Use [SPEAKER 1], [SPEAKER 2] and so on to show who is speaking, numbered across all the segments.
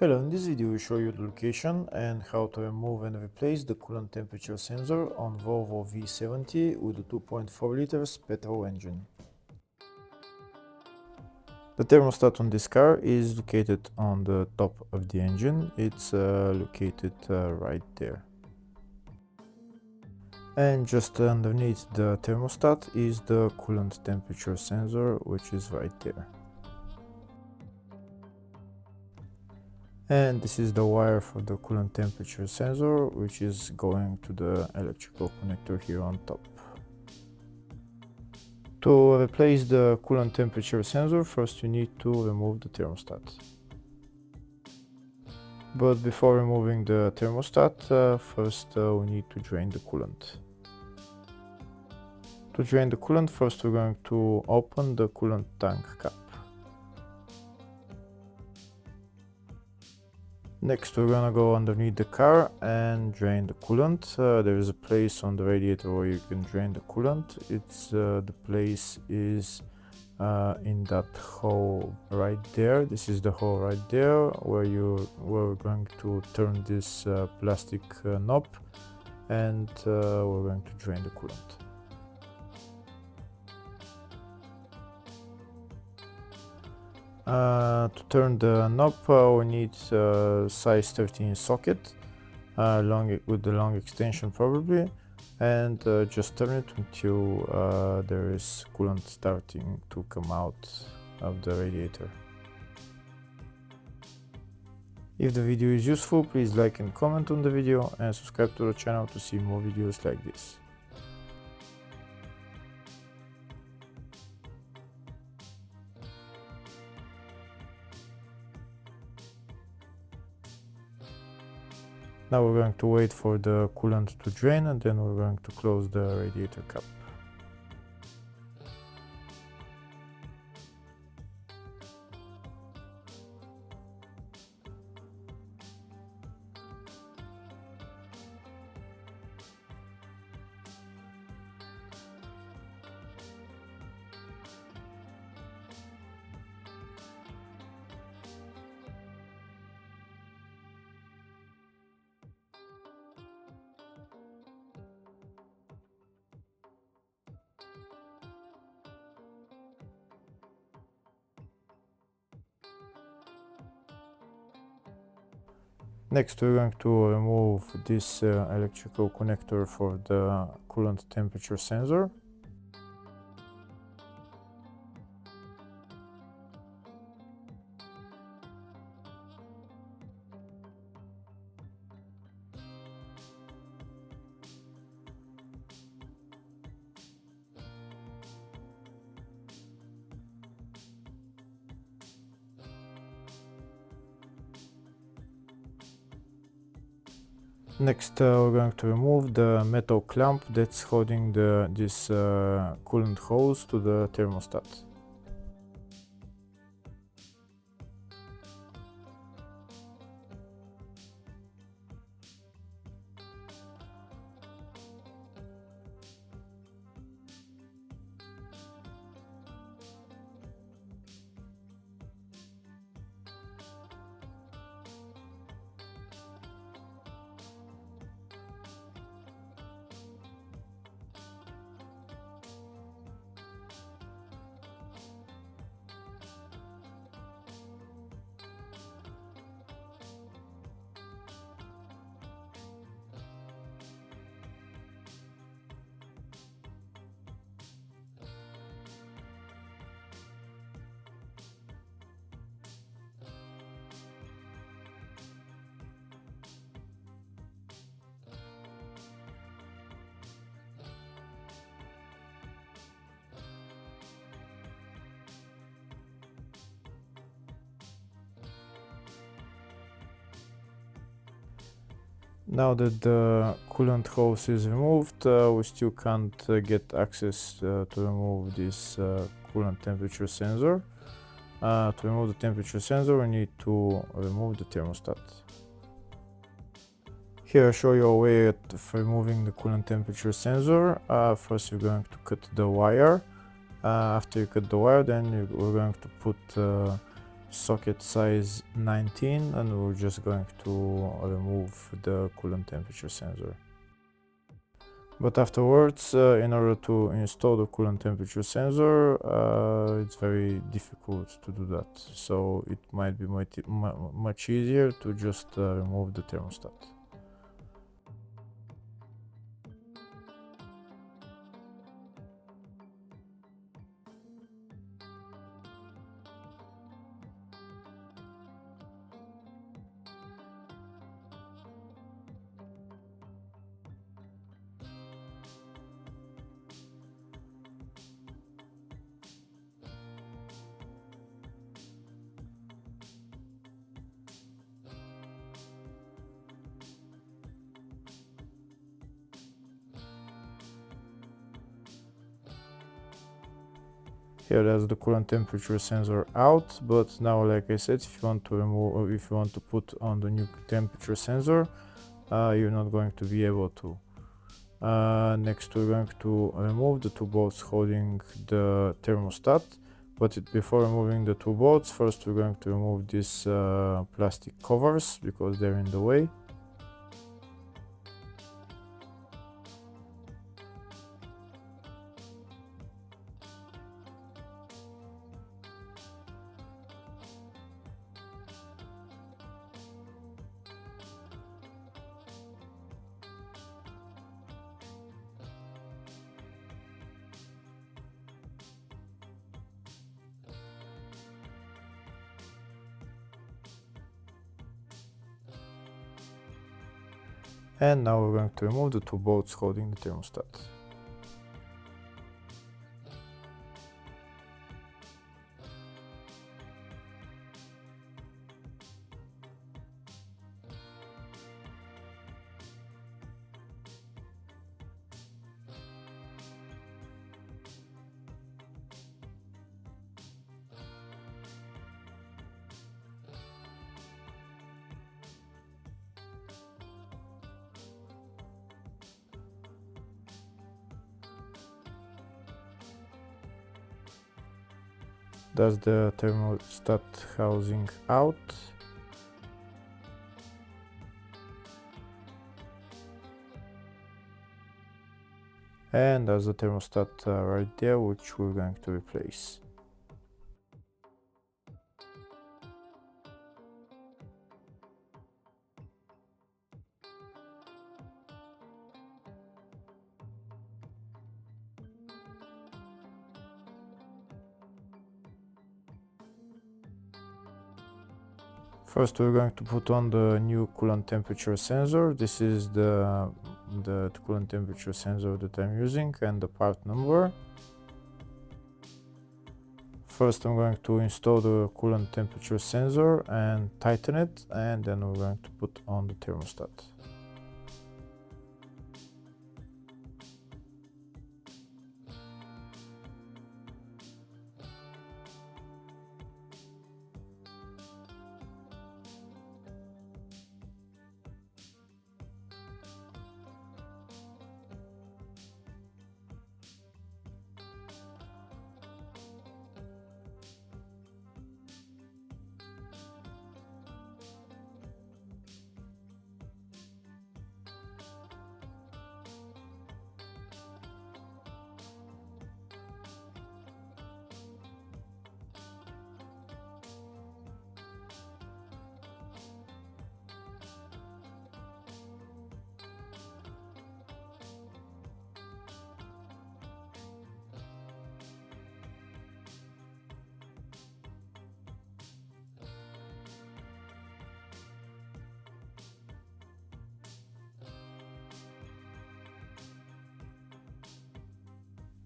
[SPEAKER 1] Hello, in this video we show you the location and how to remove and replace the coolant temperature sensor on Volvo V70 with a 2.4 liters petrol engine. The thermostat on this car is located on the top of the engine. It's located right there. And just underneath the thermostat is the coolant temperature sensor, which is right there. And this is the wire for the coolant temperature sensor, which is going to the electrical connector here on top. To replace the coolant temperature sensor, first you need to remove the thermostat. But before removing the thermostat, first we need to drain the coolant. To drain the coolant, first we're going to open the coolant tank cap. Next we're gonna go underneath the car and drain the coolant. There is a place on the radiator where you can drain the coolant. The place is in that hole right there. This is the hole right there where we're going to turn this plastic knob and we're going to drain the coolant. To turn the knob, we need size 13 socket, with the long extension probably, and just turn it until there is coolant starting to come out of the radiator. If the video is useful, please like and comment on the video and subscribe to the channel to see more videos like this. Now we're going to wait for the coolant to drain and then we're going to close the radiator cap. Next we're going to remove this electrical connector for the coolant temperature sensor. Next we're going to remove the metal clamp that's holding this coolant hose to the thermostat. Now that the coolant hose is removed, we still can't get access to remove this coolant temperature sensor. To remove the temperature sensor, we need to remove the thermostat. Here I show you a way of removing the coolant temperature sensor. First you're going to cut the wire. After you cut the wire, then we're going to put socket size 19, and we're just going to remove the coolant temperature sensor. But afterwards, in order to install the coolant temperature sensor, it's very difficult to do that. So it might be much easier to just remove the thermostat. Here there's the coolant temperature sensor out, but now, like I said, if you want to remove, or if you want to put on the new temperature sensor, you're not going to be able to. Next, we're going to remove the two bolts holding the thermostat. But before removing the two bolts, first we're going to remove these plastic covers because they're in the way. And now we're going to remove the two bolts holding the thermostat. That's the thermostat housing out. And there's the thermostat right there, which we're going to replace. First, we're going to put on the new coolant temperature sensor. This is the coolant temperature sensor that I'm using and the part number. First, I'm going to install the coolant temperature sensor and tighten it, and then we're going to put on the thermostat.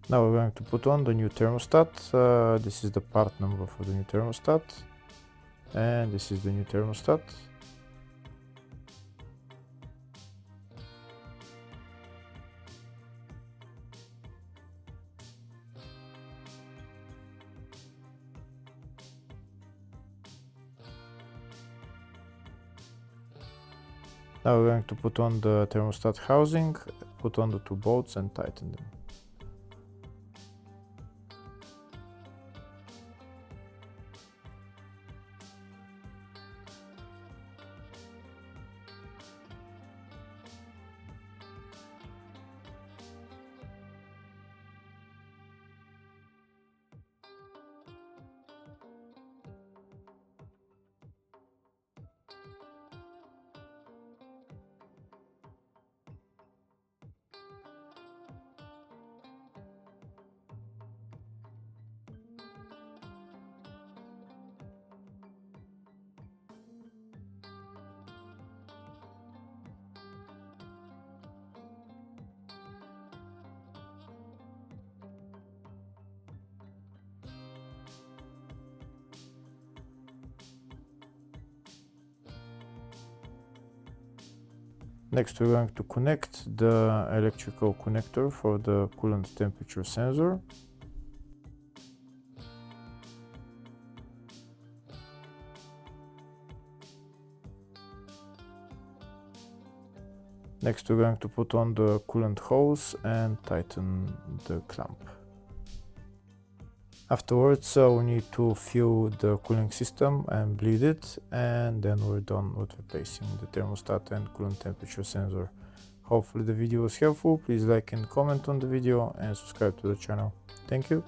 [SPEAKER 1] Now we're going to put on the new thermostat. This is the part number for the new thermostat. And this is the new thermostat. Now we're going to put on the thermostat housing, put on the two bolts and tighten them. Next, we're going to connect the electrical connector for the coolant temperature sensor. Next, we're going to put on the coolant hose and tighten the clamp. Afterwards, we need to fill the cooling system and bleed it, and then we're done with replacing the thermostat and coolant temperature sensor. Hopefully the video was helpful. Please like and comment on the video and subscribe to the channel. Thank you.